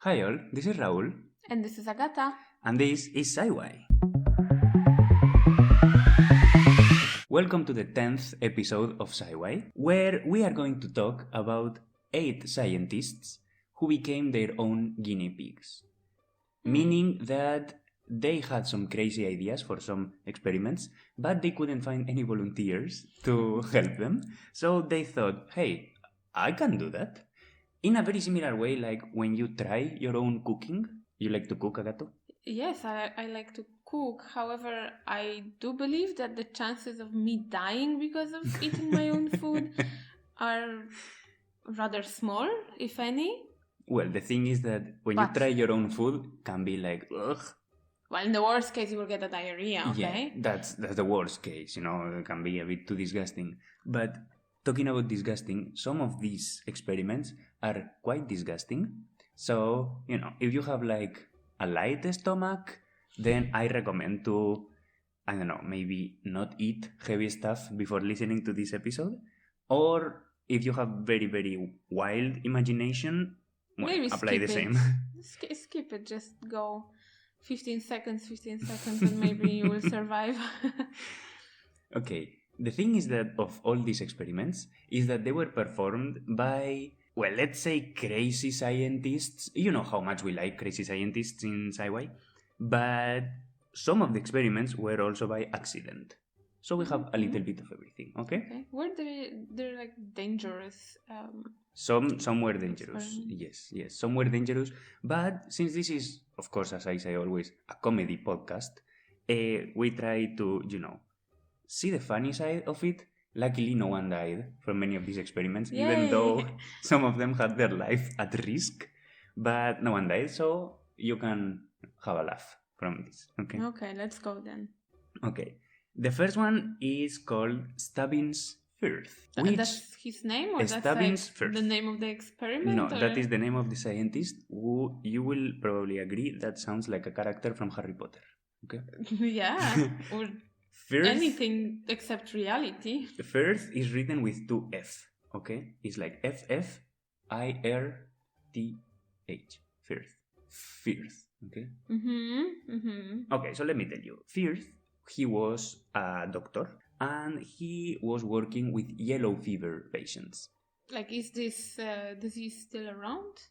Hi all, this is Raul. And this is Agata. And this is Sci-why. Welcome to the 10th episode of Sci-why, where we are going to talk about 8 scientists who became their own guinea pigs. Meaning that they had some crazy ideas for some experiments, but they couldn't find any volunteers to help them. So they thought, hey, I can do that. In a very similar way, like when you try your own cooking. You like to cook, Agato? Yes, I like to cook. However, I do believe that the chances of me dying because of eating my own food are rather small, if any. Well, the thing is that when you try your own food, can be like, ugh. Well, in the worst case, you will get a diarrhea, okay? Yeah, that's the worst case, it can be a bit too disgusting. But talking about disgusting, some of these experiments are quite disgusting. So, if you have like a light stomach, then I recommend to, maybe not eat heavy stuff before listening to this episode. Or if you have very, very wild imagination, maybe apply the same. Skip it, just go 15 seconds, and maybe you will survive. Okay, the thing is that of all these experiments is that they were performed by, well, let's say crazy scientists. You know how much we like crazy scientists in Sci-why. But some of the experiments were also by accident. So we have a little bit of everything, okay? Were they're like dangerous? Some were dangerous, yes. Some were dangerous. But since this is, of course, as I say always, a comedy podcast, we try to, see the funny side of it. Luckily, no one died from many of these experiments, even though some of them had their life at risk. But no one died, so you can have a laugh from this. Okay, let's go then. Okay. The first one is called Stubbins Firth. That's his name, or that's like the name of the experiment? No, that is the name of the scientist who, you will probably agree, that sounds like a character from Harry Potter. Okay? Yeah, or Firth, anything except reality. Firth is written with 2 F, okay? It's like F-F-I-R-T-H. Firth, okay? Okay, so let me tell you. Firth, he was a doctor, and he was working with yellow fever patients. Like, is this disease still around?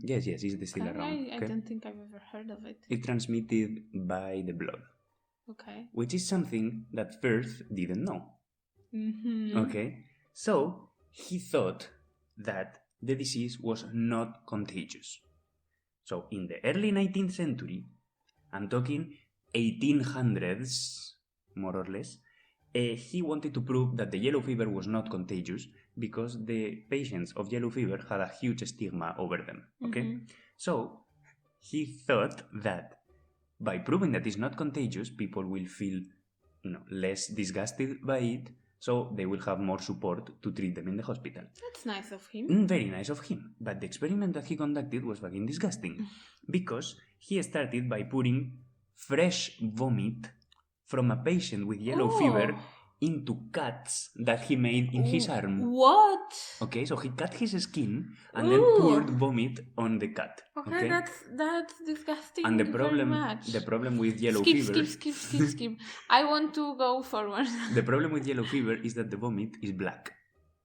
Yes, it's still around. I don't think I've ever heard of it. It's transmitted by the blood. Okay. Which is something that Firth didn't know. Okay, so he thought that the disease was not contagious. So in the early 19th century, I'm talking 1800s, more or less, he wanted to prove that the yellow fever was not contagious because the patients of yellow fever had a huge stigma over them. Okay, so he thought that by proving that it's not contagious, people will feel, less disgusted by it, so they will have more support to treat them in the hospital. That's nice of him. Very nice of him. But the experiment that he conducted was fucking disgusting, because he started by putting fresh vomit from a patient with yellow fever into cuts that he made in his arm. What? Okay, so he cut his skin and then poured vomit on the cut. Okay, that's disgusting. And the problem with yellow fever. Skip. I want to go forward. The problem with yellow fever is that the vomit is black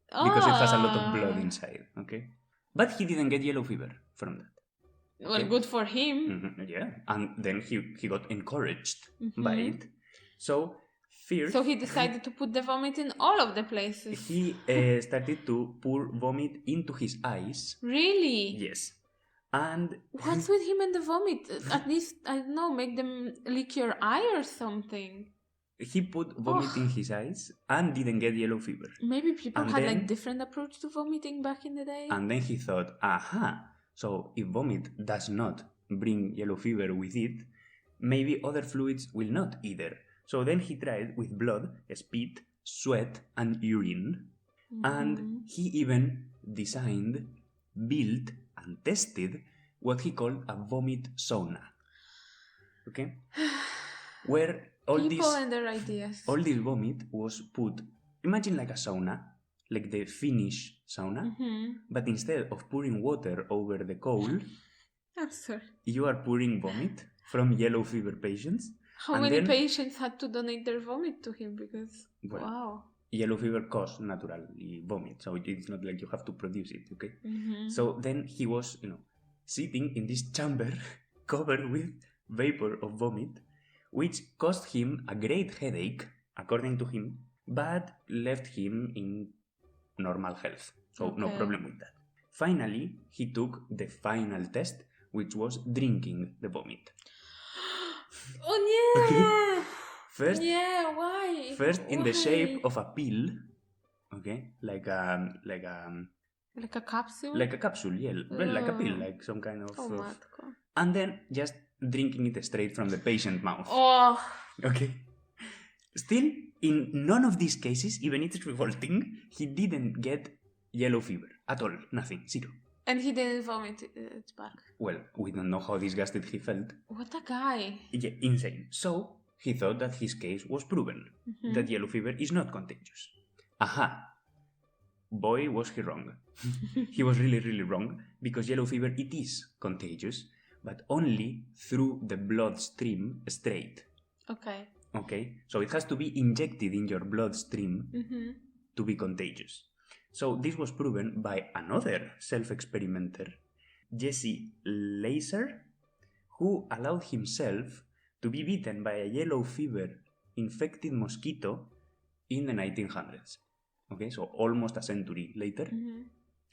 because it has a lot of blood inside. Okay, but he didn't get yellow fever from that. Well, good for him. Yeah, and then he got encouraged by it. So he decided to put the vomit in all of the places. He started to pour vomit into his eyes. Really? Yes. And what's with him and the vomit? At least, I don't know, make them lick your eye or something. He put vomit in his eyes and didn't get yellow fever. Maybe people had like different approach to vomiting back in the day. And then he thought, so if vomit does not bring yellow fever with it, maybe other fluids will not either. So then he tried with blood, spit, sweat, and urine. And he even designed, built, and tested what he called a vomit sauna. Okay? Where all this vomit was put, imagine like a sauna, like the Finnish sauna, but instead of pouring water over the coal, I'm sorry. You are pouring vomit from yellow fever patients. How many patients had to donate their vomit to him? Because, wow. Yellow fever causes naturally vomit, so it's not like you have to produce it, okay? So then he was, sitting in this chamber covered with vapor of vomit, which caused him a great headache, according to him, but left him in normal health. So no problem with that. Finally, he took the final test, which was drinking the vomit. Oh yeah! Okay. First, why? First in the shape of a pill, okay? Like a capsule? Like a capsule, yeah. Like a pill, like some kind of... matko. And then just drinking it straight from the patient mouth. Oh! Okay. Still, in none of these cases, even it's revolting, he didn't get yellow fever at all. Nothing. Zero. And he didn't vomit it back. Well, we don't know how disgusted he felt. What a guy. Yeah, insane. So, he thought that his case was proven. That yellow fever is not contagious. Aha. Boy, was he wrong. He was really, really wrong, because yellow fever, it is contagious, but only through the bloodstream straight. Okay? So it has to be injected in your bloodstream to be contagious. So this was proven by another self-experimenter, Jesse Laser, who allowed himself to be bitten by a yellow fever infected mosquito in the 1900s. Okay, so almost a century later.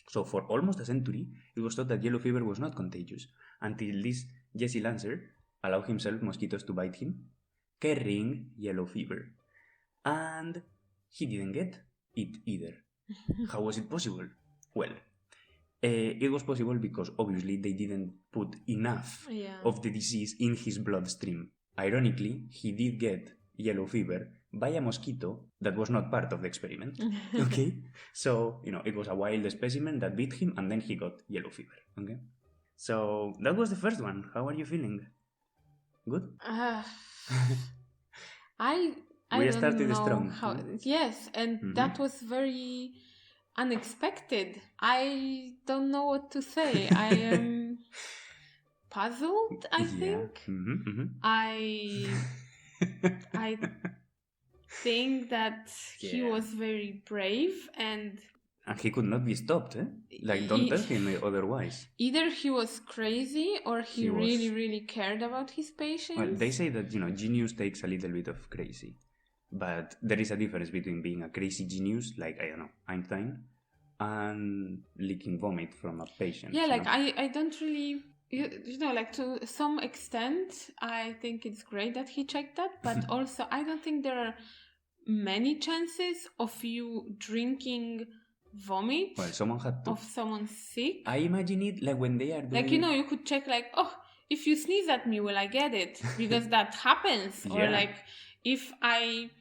So for almost a century, it was thought that yellow fever was not contagious until this Jesse Lancer allowed himself mosquitoes to bite him, carrying yellow fever. And he didn't get it either. How was it possible? Well, it was possible because obviously they didn't put enough of the disease in his bloodstream. Ironically, he did get yellow fever by a mosquito that was not part of the experiment. Okay? So, it was a wild specimen that bit him and then he got yellow fever. Okay? So, that was the first one. How are you feeling? Good? We started strong. Yes, and that was very unexpected. I don't know what to say. I am puzzled, I think. I think that he was very brave and he could not be stopped, eh? Like, don't tell him otherwise. Either he was crazy or he really, really cared about his patients. Well, they say that, genius takes a little bit of crazy. But there is a difference between being a crazy genius, like, I don't know, Einstein, and leaking vomit from a patient. Yeah, like, I don't really... like, to some extent, I think it's great that he checked that, but also I don't think there are many chances of you drinking vomit someone had to. Of someone sick. I imagine it like when they are doing... Like, you could check, like, if you sneeze at me, will I get it? Because that happens. Or, like, if I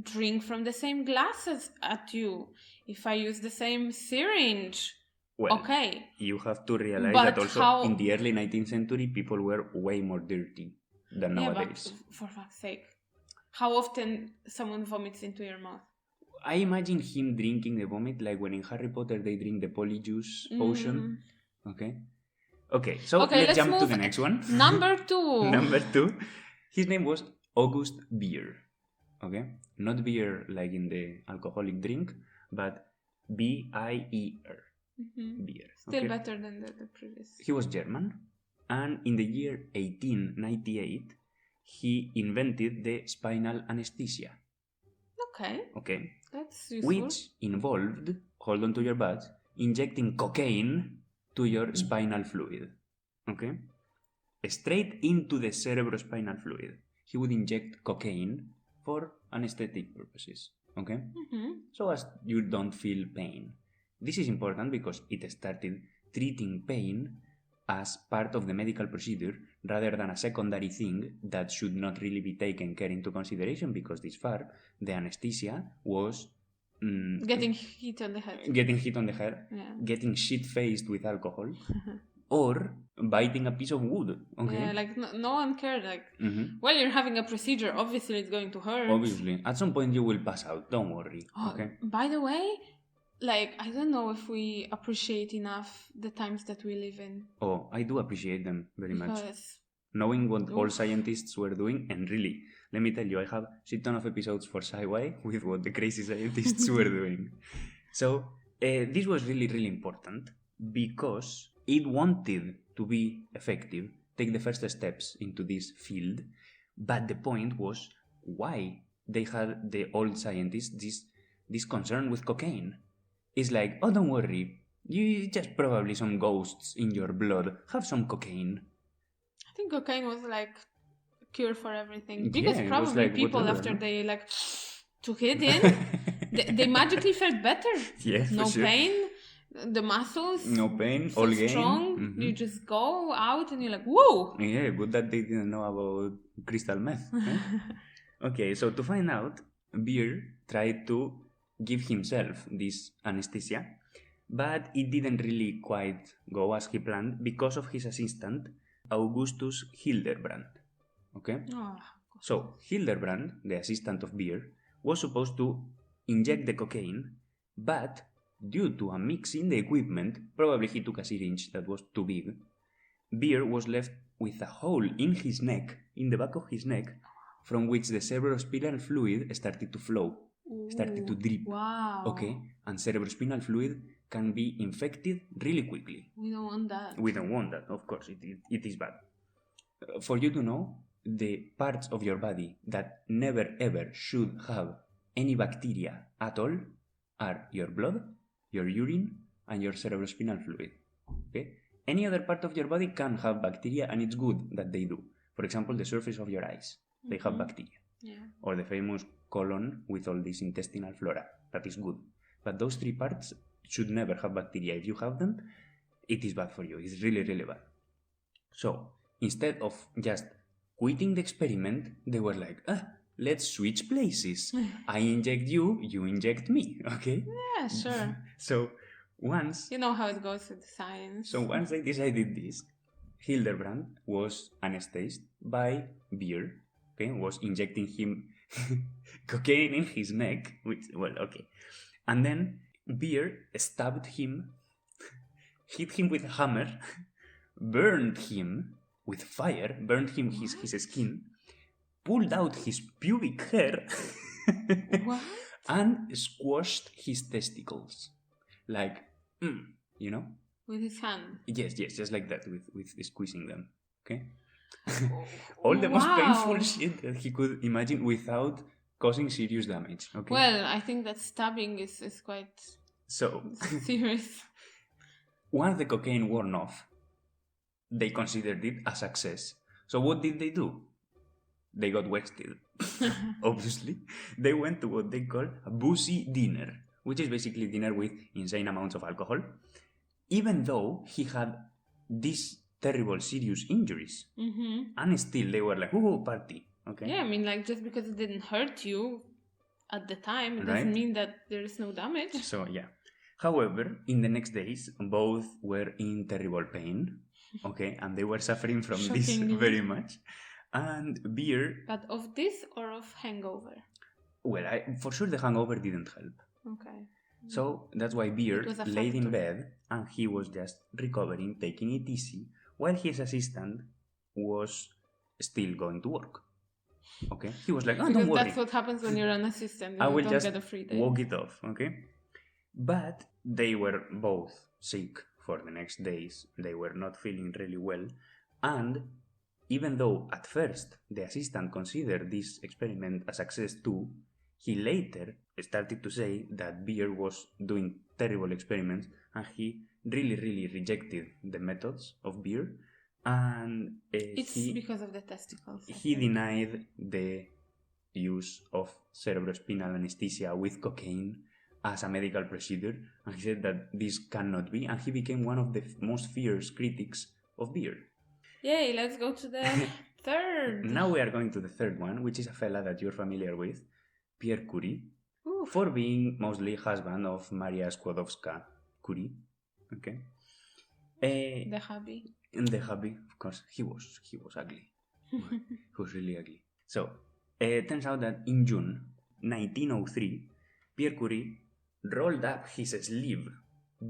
drink from the same glasses at you, if I use the same syringe... Well, okay. You have to realize that also in the early 19th century, people were way more dirty than nowadays. But for fuck's sake. How often someone vomits into your mouth? I imagine him drinking the vomit like when in Harry Potter they drink the polyjuice potion. Okay, so let's jump to the next one. Number 2. Number 2. His name was August Beer. Okay? Not beer like in the alcoholic drink, but B-I-E-R. Beer. Still better than the previous. He was German, and in the year 1898, he invented the spinal anesthesia. Okay. That's useful. Which involved, hold on to your butts, injecting cocaine to your spinal fluid. Okay? Straight into the cerebrospinal fluid. He would inject cocaine for anesthetic purposes. Okay? So as you don't feel pain. This is important because it started treating pain as part of the medical procedure rather than a secondary thing that should not really be taken care into consideration because this far, the anesthesia was... getting hit on the head. Getting shit-faced with alcohol, or biting a piece of wood. Okay? Yeah, like no one cared. Like, well, you're having a procedure, obviously it's going to hurt. Obviously. At some point you will pass out, don't worry. By the way, like, I don't know if we appreciate enough the times that we live in. Oh, I do appreciate them very much. Because knowing what all scientists were doing, and really, let me tell you, I have a shit ton of episodes for Sci-why with what the crazy scientists were doing. So, this was really, really important because it wanted to be effective, take the first steps into this field, but the point was why they had the old scientists this concern with cocaine. It's like, oh, don't worry, you just probably some ghosts in your blood, have some cocaine. I think cocaine was like a cure for everything. Because probably like people whatever, after they like took it in, they magically felt better. Yeah, no sure. pain, the muscles. No pain, so all strong. gain. Mm-hmm. You just go out and you're like, whoa! Yeah, good that they didn't know about crystal meth. Okay, so to find out, Pierre tried to give himself this anesthesia, but it didn't really quite go as he planned because of his assistant, Augustus Hildebrand. Okay? Oh. So, Hildebrand, the assistant of Pierre, was supposed to inject the cocaine, but due to a mix in the equipment, probably he took a syringe that was too big, Pierre was left with a hole in his neck, in the back of his neck, from which the cerebrospinal fluid started to flow, started to drip. Wow. Okay? And cerebrospinal fluid can be infected really quickly. We don't want that. We don't want that, of course. It is bad. For you to know, the parts of your body that never ever should have any bacteria at all are your blood, your urine, and your cerebrospinal fluid. Okay? Any other part of your body can have bacteria, and it's good that they do. For example, the surface of your eyes, they have bacteria. Yeah. Or the famous colon with all this intestinal flora, that is good. But those three parts should never have bacteria. If you have them, it is bad for you. It's really, really bad. So, instead of just quitting the experiment, they were like, let's switch places. I inject you, you inject me, okay? Yeah, sure. So, once... You know how it goes with science. So, once they decided this, Hildebrand was anesthetized by Pierre, okay? Was injecting him cocaine in his neck, which, well, okay. And then Pierre stabbed him, hit him with a hammer, burned him with fire, burned him his skin, pulled out his pubic hair, and squashed his testicles. Like, you know? With his hand? Yes, just like that, with squeezing them, okay? All the most painful shit that he could imagine without causing serious damage, okay? Well, I think that stabbing is quite serious. Once the cocaine worn off, they considered it a success. So what did they do? They got wasted. Obviously. They went to what they call a boozy dinner, which is basically dinner with insane amounts of alcohol, even though he had these terrible serious injuries. And still they were like, party. Okay? Yeah, I mean, like, just because it didn't hurt you at the time, it doesn't mean that there is no damage. So, yeah. However, in the next days, both were in terrible pain. Okay, and they were suffering from this very much. And Pierre... But of this or of hangover? Well, for sure the hangover didn't help. Okay. So that's why Pierre laid in bed and he was just recovering, taking it easy, while his assistant was still going to work. Okay? He was like, don't worry. That's what happens when you're an assistant. I will just get a free day. walk it off, okay? But they were both sick for the next days. They were not feeling really well. And even though at first the assistant considered this experiment a success too, he later started to say that Pierre was doing terrible experiments and he really, really rejected the methods of Pierre. And it's because of the testicles. He denied the use of cerebrospinal anesthesia with cocaine as a medical procedure, and he said that this cannot be, and he became one of the most fierce critics of Pierre. Yay, let's go to the third. Now we are going to the third one, which is a fella that you're familiar with, Pierre Curie, for being mostly husband of Maria Skłodowska-Curie. Okay. The hubby. And the hubby, of course, he was ugly. He was really ugly. So, it turns out that in June 1903, Pierre Curie rolled up his sleeve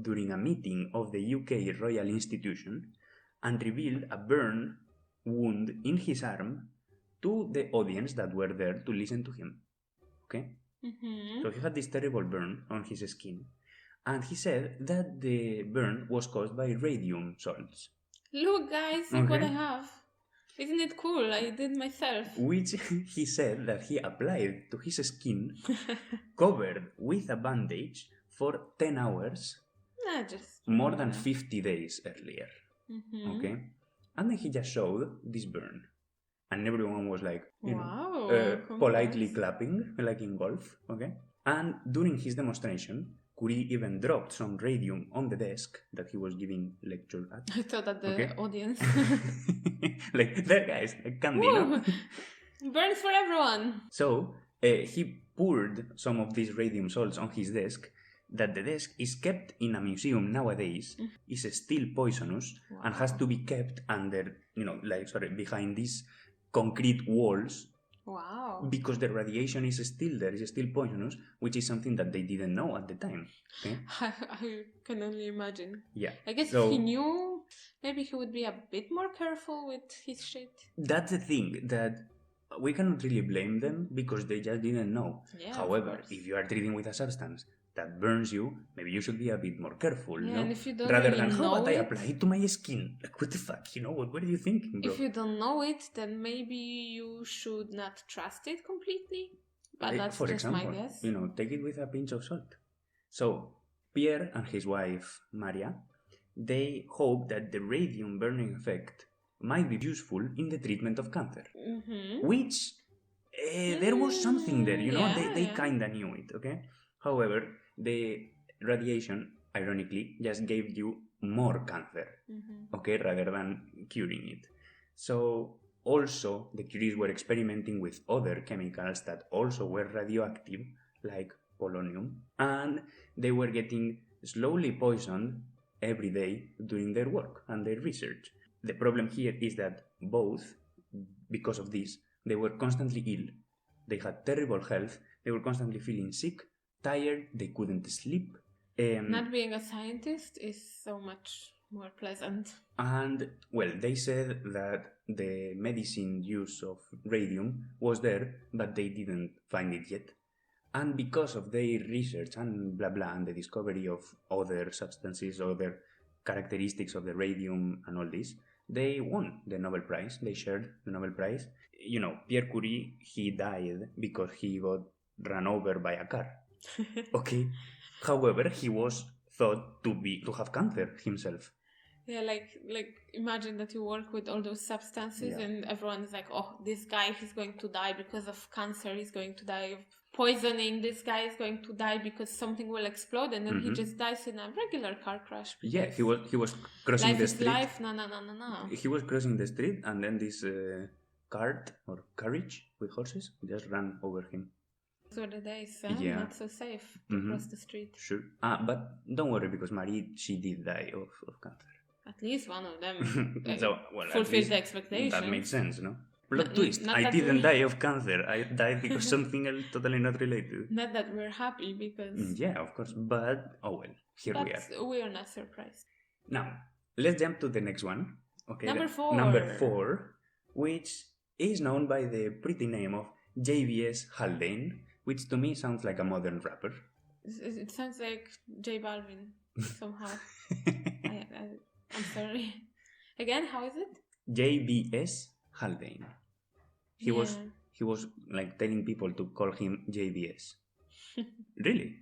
during a meeting of the UK Royal Institution and revealed a burn wound in his arm to the audience that were there to listen to him. Okay? Mm-hmm. So he had this terrible burn on his skin, and he said that the burn was caused by radium salts. Look, guys, look what I have. Isn't it cool? I did myself. Which he said that he applied to his skin, covered with a bandage for 10 hours, more than 50 days earlier. Mm-hmm. Okay? And then he just showed this burn. And everyone was like, politely clapping, like in golf. Okay? And during his demonstration, Curie even dropped some radium on the desk that he was giving lecture at. I thought that the audience. Like, there guys, like candy, no? Burns for everyone. So, he poured some of these radium salts on his desk, that the desk is kept in a museum nowadays, is still poisonous, and has to be kept under, behind these concrete walls. Wow. Because the radiation is still there, is still poisonous, which is something that they didn't know at the time. Okay? I can only imagine. Yeah. I guess if he knew, maybe he would be a bit more careful with his shit. That's the thing, that we cannot really blame them because they just didn't know. Yeah, however, if you are treating with a substance that burns you, maybe you should be a bit more careful, yeah, and if you don't rather really than, how know about I it, apply it to my skin? Like, what the fuck, what are you thinking, bro? If you don't know it, then maybe you should not trust it completely. But that's for just example, my guess. Take it with a pinch of salt. So, Pierre and his wife, Maria, they hope that the radium burning effect might be useful in the treatment of cancer. Mm-hmm. Which, there was something there, they kind of knew it, okay? However, the radiation, ironically, just gave you more cancer, okay, rather than curing it. So, also, the Curies were experimenting with other chemicals that also were radioactive, like polonium, and they were getting slowly poisoned every day during their work and their research. The problem here is that both, because of this, they were constantly ill. They had terrible health. They were constantly feeling sick, tired. They couldn't sleep. Not being a scientist is so much more pleasant. And, well, they said that the medicine use of radium was there, but they didn't find it yet. And because of their research and blah blah, and the discovery of other substances, other characteristics of the radium and all this, they won the Nobel Prize. They shared the Nobel Prize. Pierre Curie, he died because he got run over by a car. Okay? However, he was thought to have cancer himself. Yeah, like imagine that you work with all those substances and everyone is like, oh, this guy, he's going to die because of cancer, he's going to die of poisoning, this guy is going to die because something will explode, and then he just dies in a regular car crash. Yeah, he was crossing the street. Life, no. He was crossing the street, and then this cart or carriage with horses just ran over him. Those were the days, not so safe to cross the street. Sure. But don't worry, because Marie, she did die of cancer. At least one of them fulfilled the expectations. That makes sense, no? Plot twist. I didn't die of cancer. I died because something else totally not related. Not that we're happy because... Yeah, of course. But, we are. We are not surprised. Now, let's jump to the next one. Okay. Number 4, which is known by the pretty name of JBS Haldane, which to me sounds like a modern rapper. It sounds like J Balvin somehow. I'm sorry. Again, how is it? JBS Haldane. He was like telling people to call him JBS. Really?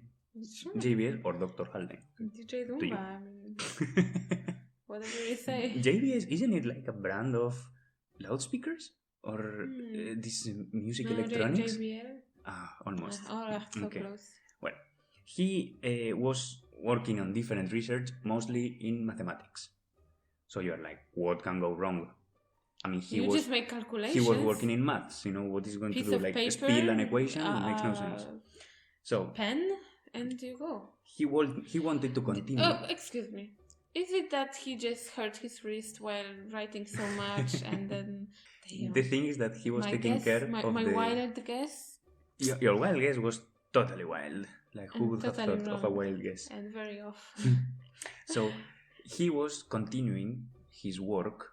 Sure. JBS or Dr. Haldane. DJ Dumba. I mean, whatever you say. JBS, isn't it like a brand of loudspeakers? Or this music electronics? JBL? Almost. So close. Well, he was working on different research, mostly in mathematics. So you're like, what can go wrong? I mean, he just make calculations. He was working in maths. What is going to do? Like, spill an equation? It makes no sense. So pen, and you go. He wanted to continue. Oh, excuse me. Is it that he just hurt his wrist while writing so much, and then... The thing is that he was taking care of my wild guess? Your wild guess was totally wild. Like, who would have thought of a wild guess? And very off. So he was continuing his work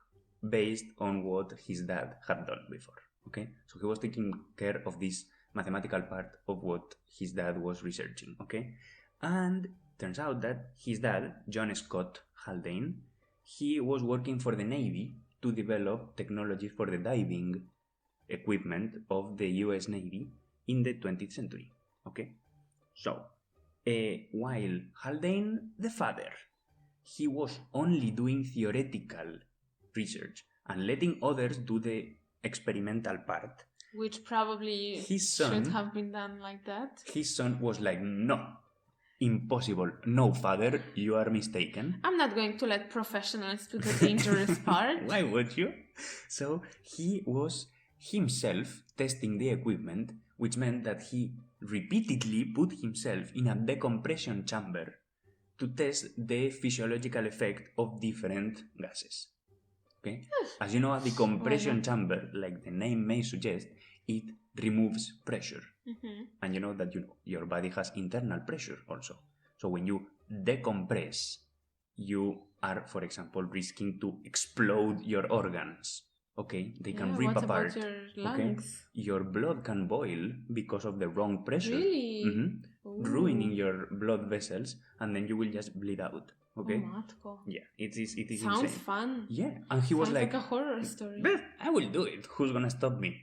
based on what his dad had done before. Okay, so he was taking care of this mathematical part of what his dad was researching. Okay, and turns out that his dad, John Scott Haldane, he was working for the Navy to develop technology for the diving equipment of the US Navy in the 20th century. Okay, so while Haldane, the father, he was only doing theoretical research and letting others do the experimental part. Which probably should have been done like that. His son was like, no, impossible. No, father, you are mistaken. I'm not going to let professionals do the dangerous part. Why would you? So he was himself testing the equipment, which meant that he repeatedly put himself in a decompression chamber to test the physiological effect of different gases. Okay? As you know, a decompression chamber, like the name may suggest, it removes pressure. And you know that your body has internal pressure also. So when you decompress, you are, for example, risking to explode your organs. Okay, they can rip apart. What about your lungs? Okay? Your blood can boil because of the wrong pressure. Really? Ruining your blood vessels, and then you will just bleed out. Okay. Oh, yeah, it is Sounds insane. Fun. Yeah, and he was like a horror story. I will do it. Who's gonna stop me?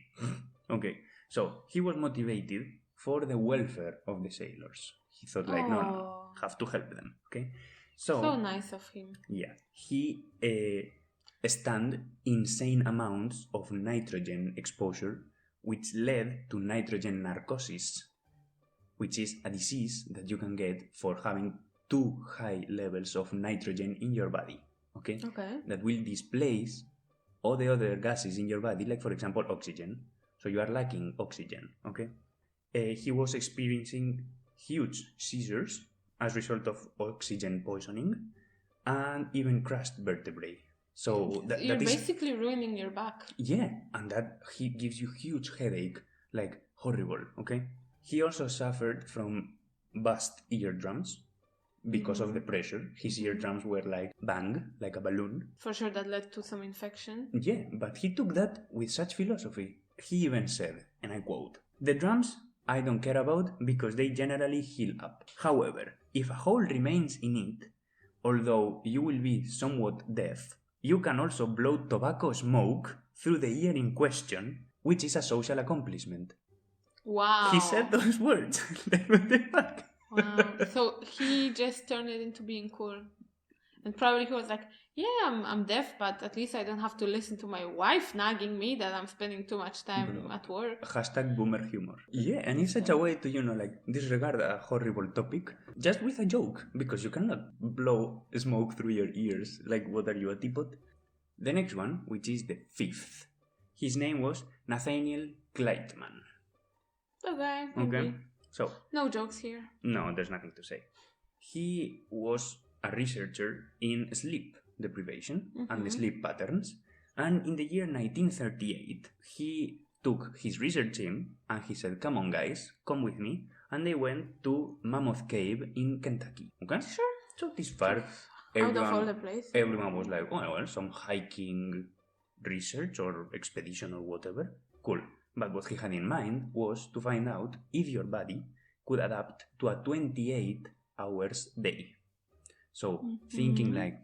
Okay, so he was motivated for the welfare of the sailors. He thought like, no, have to help them. Okay, so nice of him. Yeah, he stand insane amounts of nitrogen exposure, which led to nitrogen narcosis, which is a disease that you can get for having too high levels of nitrogen in your body. Okay? That will displace all the other gases in your body, like for example oxygen. So you are lacking oxygen. Okay? He was experiencing huge seizures as a result of oxygen poisoning and even crushed vertebrae. So you're basically ruining your back. Yeah, and that he gives you huge headache, like horrible. Okay? He also suffered from burst eardrums because of the pressure. His eardrums were like bang, like a balloon. For sure that led to some infection. Yeah, but he took that with such philosophy. He even said, and I quote, "The drums I don't care about because they generally heal up. However, if a hole remains in it, although you will be somewhat deaf, you can also blow tobacco smoke through the ear in question, which is a social accomplishment." Wow. He said those words. What the fuck? Wow. So he just turned it into being cool. And probably he was like, yeah, I'm deaf, but at least I don't have to listen to my wife nagging me that I'm spending too much time at work. # boomer humor. Yeah, and it's such a way to, disregard a horrible topic just with a joke, because you cannot blow smoke through your ears. Like, what are you, a teapot? The next one, which is the fifth, his name was Nathaniel Kleitman. Okay. So no jokes here. No, there's nothing to say. He was a researcher in sleep deprivation and the sleep patterns, and in the year 1938 he took his research team and he said, "Come on guys, come with me," and they went to Mammoth Cave in Kentucky. Okay, sure. So this part, out of all the place, everyone was like, "Oh well, some hiking research or expedition or whatever, cool." But what he had in mind was to find out if your body could adapt to a 28 hours day. So thinking like,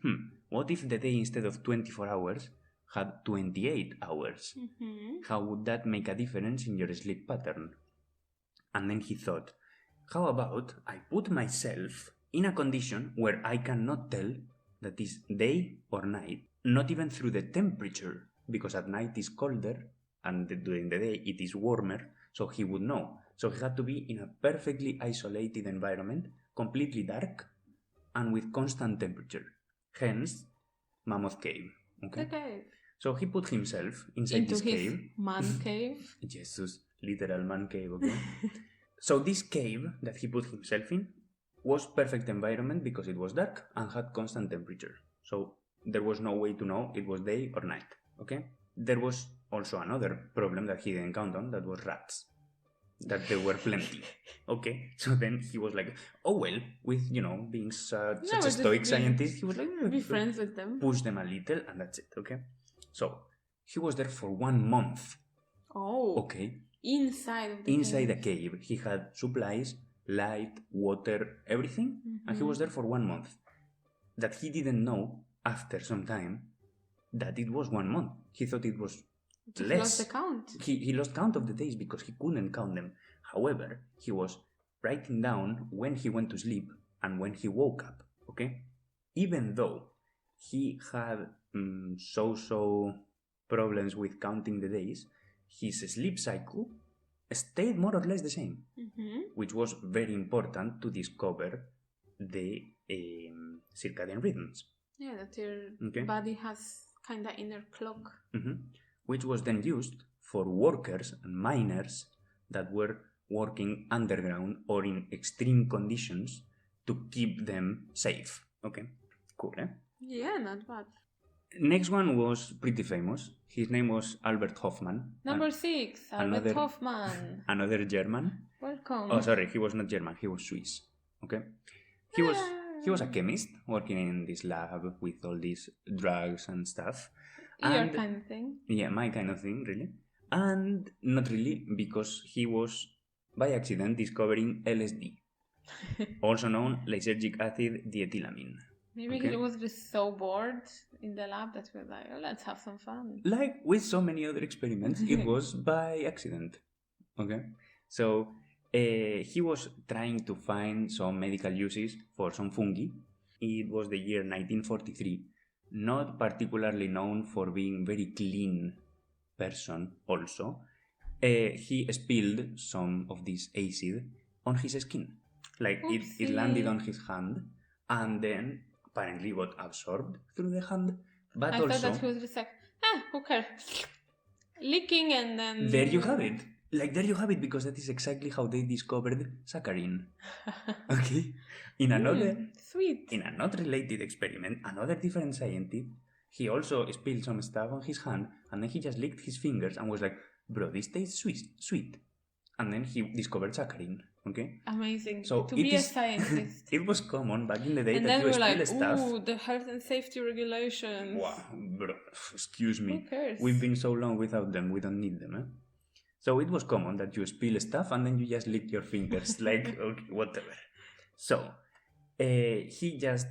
what if the day instead of 24 hours had 28 hours? How would that make a difference in your sleep pattern? And then he thought, how about I put myself in a condition where I cannot tell that is day or night, not even through the temperature, because at night is colder and during the day it is warmer, so he would know. So he had to be in a perfectly isolated environment, completely dark, and with constant temperature. Hence, Mammoth Cave. Okay? The cave. So he put himself inside this cave. Man cave. Jesus, literal man cave, okay? So this cave that he put himself in was perfect environment because it was dark and had constant temperature. So there was no way to know it was day or night, okay? There was also another problem that he didn't count on, that was rats. that there were plenty. Okay, so then he was like, oh well, with, being such a stoic scientist, he was like, be friends with them. Push them a little, and that's it, okay? So, he was there for 1 month. Oh. Okay. Inside the cave. He had supplies, light, water, everything, and he was there for 1 month. That he didn't know, after some time, that it was 1 month. He thought it was less. He lost the count. He lost count of the days because he couldn't count them. However, he was writing down when he went to sleep and when he woke up, okay? Even though he had so problems with counting the days, his sleep cycle stayed more or less the same, which was very important to discover the circadian rhythms. Yeah, that your body has kind of inner clock. Which was then used for workers and miners that were working underground or in extreme conditions to keep them safe. Okay, cool, eh? Yeah, not bad. Next one was pretty famous. His name was Albert Hoffman. Number 6, Albert Hoffman. Another German. Welcome. Oh, sorry, he was not German. He was Swiss. Okay, he was a chemist working in this lab with all these drugs and stuff. Your kind of thing. Yeah, my kind of thing, really. And not really, because he was by accident discovering LSD, also known lysergic acid diethylamine. Maybe he was just so bored in the lab that he was like, oh, let's have some fun. Like with so many other experiments, it was by accident. Okay? So, he was trying to find some medical uses for some fungi. It was the year 1943. Not particularly known for being very clean person also. He spilled some of this acid on his skin. Like it landed on his hand and then apparently got absorbed through the hand. But I thought that he was just like, who cares? Licking and then... There you have it. Like, there you have it, because that is exactly how they discovered saccharin. Okay? In a not related experiment, another different scientist, he also spilled some stuff on his hand, and then he just licked his fingers and was like, bro, this tastes sweet. And then he discovered saccharin. Okay? Amazing. So to be a scientist. It was common back in the day and that you spill stuff. Ooh, the health and safety regulations. Wow, bro, excuse me. Who cares? We've been so long without them, we don't need them, eh? So it was common that you spill stuff and then you just lick your fingers, like, okay, whatever. So, he just,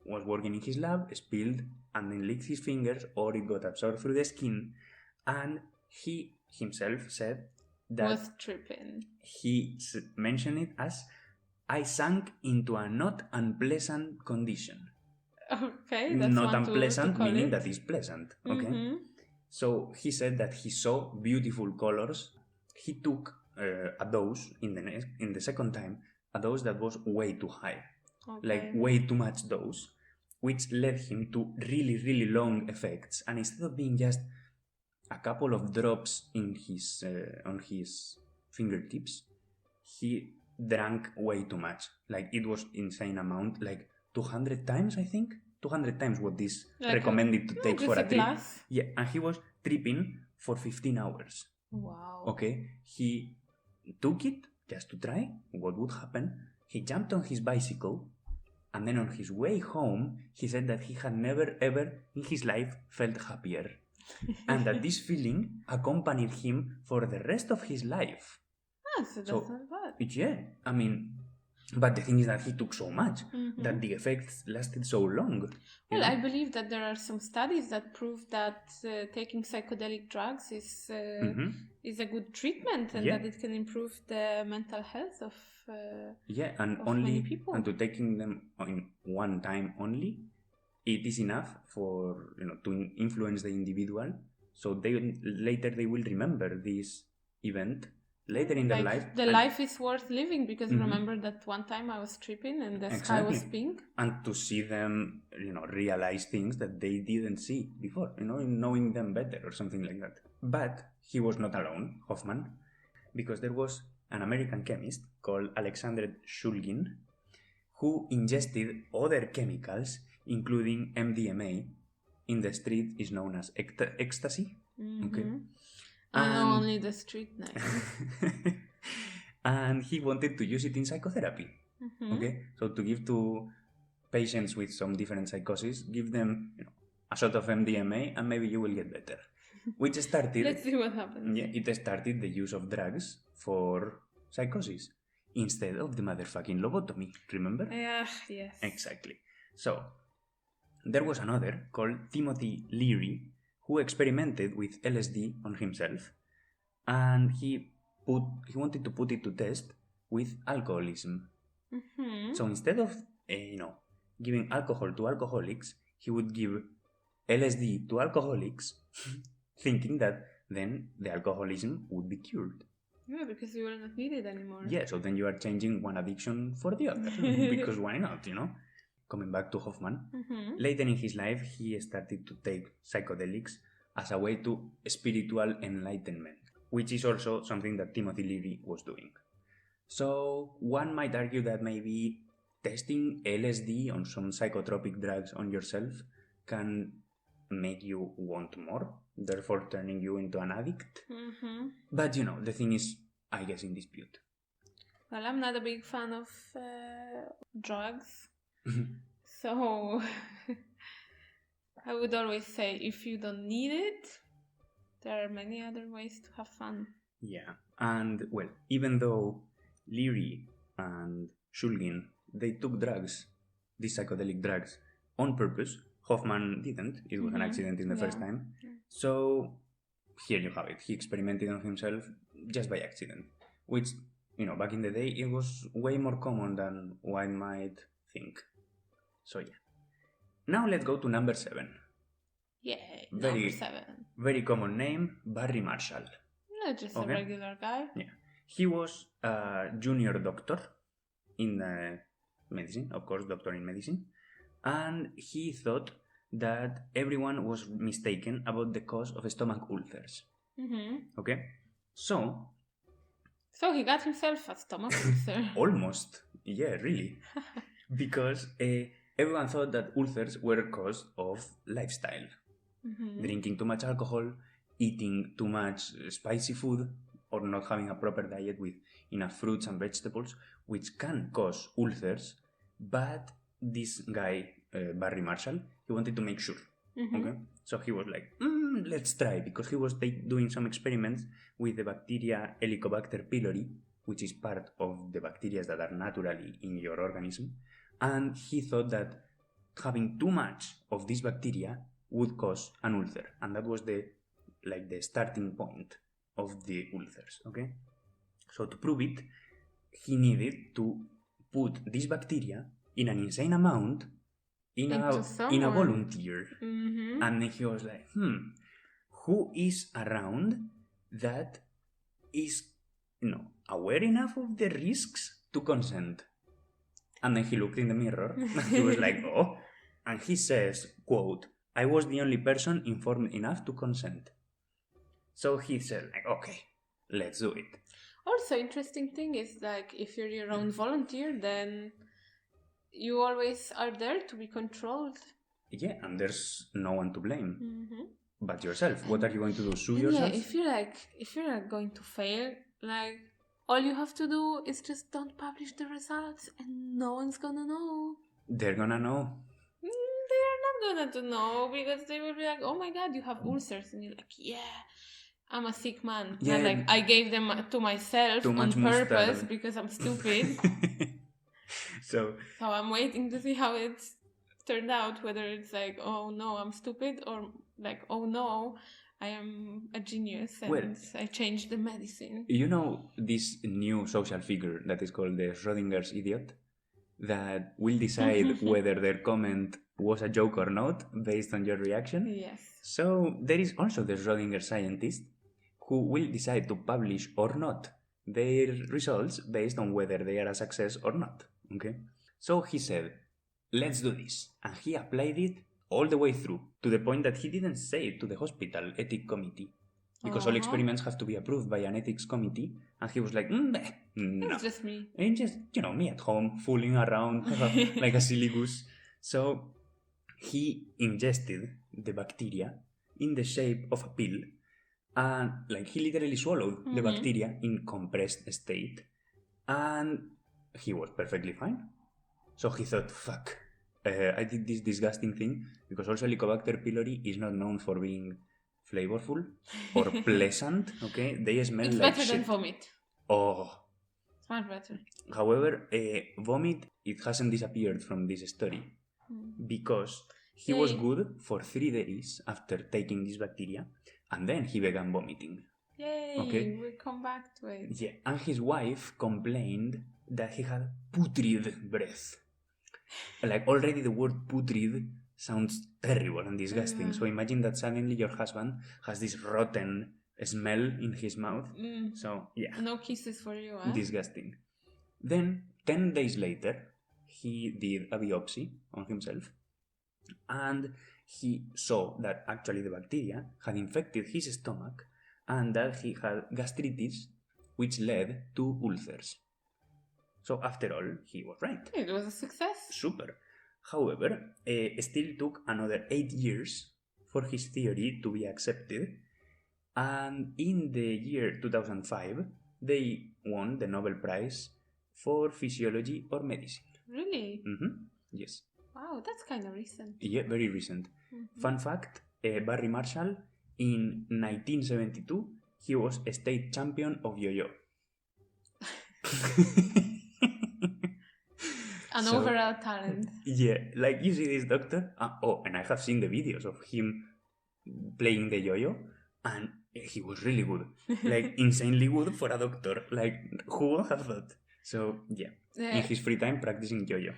was working in his lab, spilled, and then licked his fingers, or it got absorbed through the skin, and he himself said that... Was tripping. He mentioned it as, I sank into a not unpleasant condition. Okay, that's not one unpleasant, to call meaning it. that is pleasant, okay? So he said that he saw beautiful colors. He took a dose in the second time, a dose that was way too high, like way too much dose, which led him to really, really long effects. And instead of being just a couple of drops in his on his fingertips, he drank way too much. Like, it was insane amount, like 200 times, I think. 200 times what this recommended to take for a trip. Glass. Yeah, and he was tripping for 15 hours. Wow. Okay, he took it just to try what would happen. He jumped on his bicycle, and then on his way home, he said that he had never ever in his life felt happier. And that this feeling accompanied him for the rest of his life. So that's not bad. Yeah, I mean... But the thing is that he took so much that the effects lasted so long. Well, I believe that there are some studies that prove that taking psychedelic drugs is a good treatment, and that it can improve the mental health of many people. And to taking them in one time only, it is enough for to influence the individual. So later they will remember this event. Later in their life. The life is worth living because remember that one time I was tripping and the sky was pink. And to see them, realize things that they didn't see before, knowing them better or something like that. But he was not alone, Hoffman, because there was an American chemist called Alexander Shulkin who ingested other chemicals, including MDMA. In the street is known as ecstasy. Okay. I know only the street name. And he wanted to use it in psychotherapy. Okay, so to give to patients with some different psychosis, give them a shot of MDMA and maybe you will get better. Which started... Let's see what happens. Yeah, it started the use of drugs for psychosis instead of the motherfucking lobotomy, remember? Yes. Exactly. So, there was another called Timothy Leary who experimented with LSD on himself, and he wanted to put it to test with alcoholism. So instead of giving alcohol to alcoholics, he would give LSD to alcoholics, thinking that then the alcoholism would be cured. Yeah, because you will not need it anymore. Yeah, so then you are changing one addiction for the other, because why not, Coming back to Hoffman, later in his life, he started to take psychedelics as a way to spiritual enlightenment, which is also something that Timothy Leary was doing. So one might argue that maybe testing LSD on some psychotropic drugs on yourself can make you want more, therefore turning you into an addict. But the thing is, I guess, in dispute. Well, I'm not a big fan of drugs. So I would always say if you don't need it, there are many other ways to have fun. Yeah, and well, even though Leary and Shulkin, they took drugs, these psychedelic drugs, on purpose, Hoffman didn't. It was an accident in the first time. So here you have it. He experimented on himself just by accident, which, back in the day, it was way more common than one might think. So yeah. Now let's go to number 7. Yeah, number 7. Very common name, Barry Marshall. Not just a regular guy. Yeah. He was a junior doctor in medicine, of course, doctor in medicine. And he thought that everyone was mistaken about the cause of stomach ulcers. Okay? So he got himself a stomach ulcer. Almost. Yeah, really. Because everyone thought that ulcers were caused of lifestyle. Drinking too much alcohol, eating too much spicy food, or not having a proper diet with enough fruits and vegetables, which can cause ulcers. But this guy, Barry Marshall, he wanted to make sure. Okay? So he was like, let's try, because he was doing some experiments with the bacteria Helicobacter pylori, which is part of the bacteria that are naturally in your organism. And he thought that having too much of this bacteria would cause an ulcer. And that was the starting point of the ulcers. Okay? So to prove it, he needed to put this bacteria in an insane amount in a volunteer. And then he was like, who is around that is aware enough of the risks to consent? And then he looked in the mirror and he was like, oh. And he says, quote, I was the only person informed enough to consent. So he said, okay, let's do it. Also, interesting thing is, if you're your own volunteer, then you always are there to be controlled. Yeah, and there's no one to blame but yourself. What are you going to do? Sue yourself? Yeah, if you're going to fail, all you have to do is just don't publish the results, and no one's gonna know. They're gonna know. They're not gonna know, because they will be like, oh my god, you have ulcers, and you're like, yeah, I'm a sick man. Yeah. And I gave them to myself on purpose mustard. because I'm stupid. So I'm waiting to see how it turned out, whether it's oh no, I'm stupid, or oh no, I am a genius and I changed the medicine. You know this new social figure that is called the Schrodinger's idiot, that will decide whether their comment was a joke or not based on your reaction? Yes. So there is also the Schrodinger scientist who will decide to publish or not their results based on whether they are a success or not. Okay? So he said, let's do this. And he applied it all the way through, to the point that he didn't say it to the hospital ethics committee, because all experiments have to be approved by an ethics committee. And he was like, no. It's just me. It's just, me at home, fooling around like a silly goose. So he ingested the bacteria in the shape of a pill, And like he literally swallowed the bacteria in compressed state, and he was perfectly fine. So he thought, fuck, I did this disgusting thing, because also Helicobacter pylori is not known for being flavorful or pleasant, okay? They smell it's like better shit. than vomit. Oh. It's much better. However, vomit, it hasn't disappeared from this story because he was good for 3 days after taking this bacteria, and then he began vomiting. Yay, okay? We'll come back to it. Yeah, and his wife complained that he had putrid breath. Like, already the word putrid sounds terrible and disgusting. So imagine that suddenly your husband has this rotten smell in his mouth. So, yeah. No kisses for you, eh? Disgusting. Then, 10 days later, he did a biopsy on himself, and he saw that actually the bacteria had infected his stomach and that he had gastritis, which led to ulcers. So after all, he was right. It was a success. Super. However, it still took another 8 years for his theory to be accepted, and in the year 2005, they won the Nobel Prize for Physiology or Medicine. Really? Yes. Wow, that's kind of recent. Yeah, very recent. Fun fact, Barry Marshall, in 1972, he was a state champion of yo-yo. An overall talent. Yeah, like you see this doctor. And I have seen the videos of him playing the yo-yo, and he was really good. Like, insanely good for a doctor. Like, who would have thought? So, yeah, in his free time, practicing yo-yo.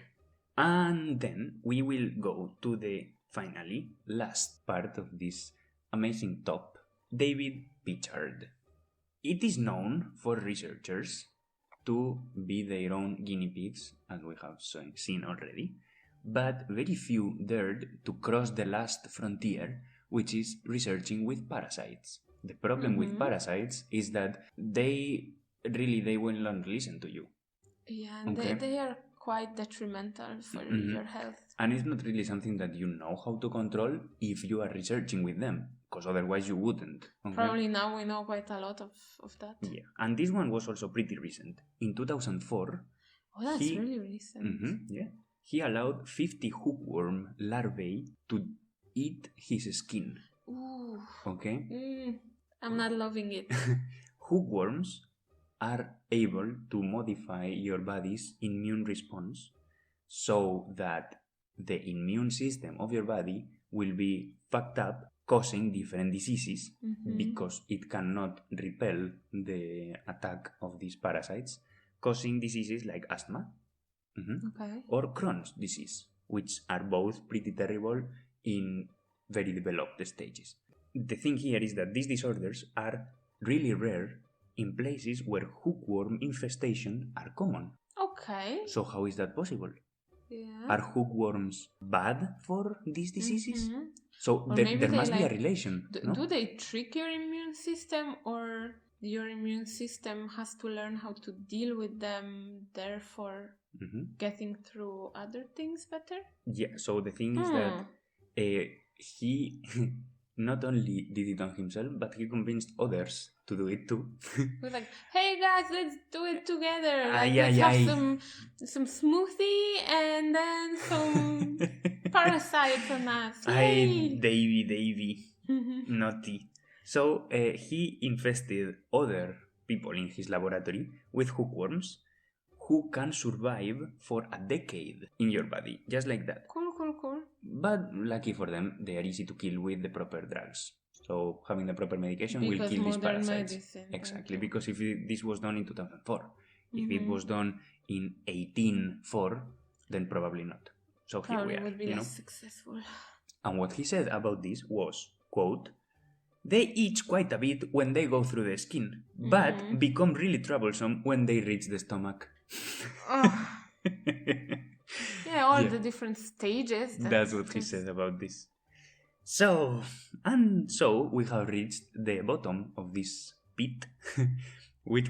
And then we will go to the, finally, last part of this amazing top, David Pichard. It is known for researchers to be their own guinea pigs, as we have seen already, but very few dared to cross the last frontier, which is researching with parasites. The problem with parasites is that they will not listen to you. Yeah, and they are quite detrimental for your health. And it's not really something that you know how to control if you are researching with them, because otherwise you wouldn't. Okay? Probably now we know quite a lot of that. Yeah, and this one was also pretty recent. In 2004... Oh, that's really recent. Yeah. He allowed 50 hookworm larvae to eat his skin. Ooh. Okay? I'm not loving it. Hookworms are able to modify your body's immune response so that the immune system of your body will be fucked up, causing different diseases because it cannot repel the attack of these parasites, causing diseases like asthma or Crohn's disease, which are both pretty terrible in very developed stages. The thing here is that these disorders are really rare in places where hookworm infestation are common. Okay. So how is that possible? Yeah. Are hookworms bad for these diseases? So there must be a relation. Do they trick your immune system, or your immune system has to learn how to deal with them, therefore getting through other things better? Yeah, so the thing is that he not only did it on himself, but he convinced others to do it too. We're like, hey guys, let's do it together. Like, let's have some smoothie and then some parasites on us. Ay, Davy. Naughty. So he infested other people in his laboratory with hookworms who can survive for a decade in your body, just like that. Cool. But lucky for them, they are easy to kill with the proper drugs. So having the proper medication will kill these parasites. Medicine, exactly, because if this was done in 2004, if it was done in 1804, then probably not. So probably here we are, would be less successful. And what he said about this was, quote, "They itch quite a bit when they go through the skin, but become really troublesome when they reach the stomach." Yeah, the different stages. That's what he said about this. So we have reached the bottom of this pit. Which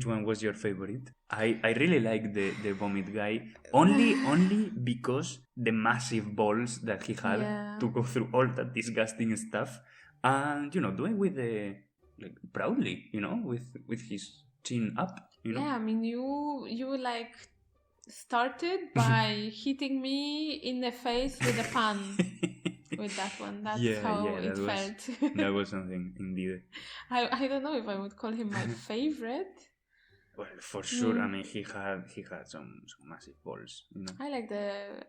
one was your favorite? I really like the vomit guy only because the massive balls that he had to go through all that disgusting stuff, and doing with the like proudly, with his chin up, Yeah, I mean, you like started by hitting me in the face with a pan. With that one. That's how it felt. That was something, indeed. I don't know if I would call him my favorite. Well, for sure. I mean, he had some massive balls. I like the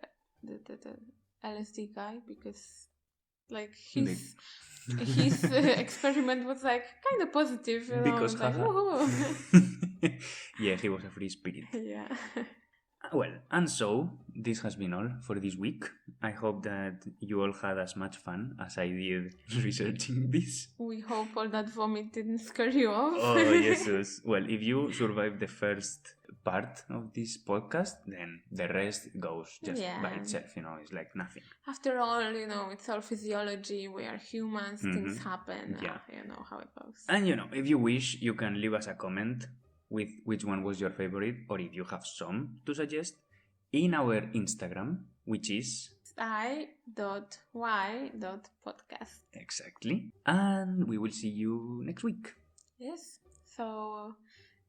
LSD guy because, like, his experiment was like kind of positive. Because yeah, he was a free spirit. Yeah. Well, and so this has been all for this week. I hope that you all had as much fun as I did researching this. We hope all that vomit didn't scare you off. Oh, Jesus. Well, if you survive the first part of this podcast, then the rest goes just by itself, it's like nothing. After all, it's all physiology. We are humans, things happen. Yeah. You know how it goes. And, if you wish, you can leave us a comment with which one was your favorite, or if you have some to suggest, in our Instagram, which is Sci.y.podcast. Exactly. And we will see you next week. Yes. So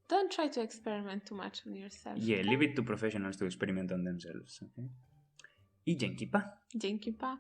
don't try to experiment too much on yourself. Yeah, leave it to professionals to experiment on themselves. Okay. I dzięki pa. Dzięki pa.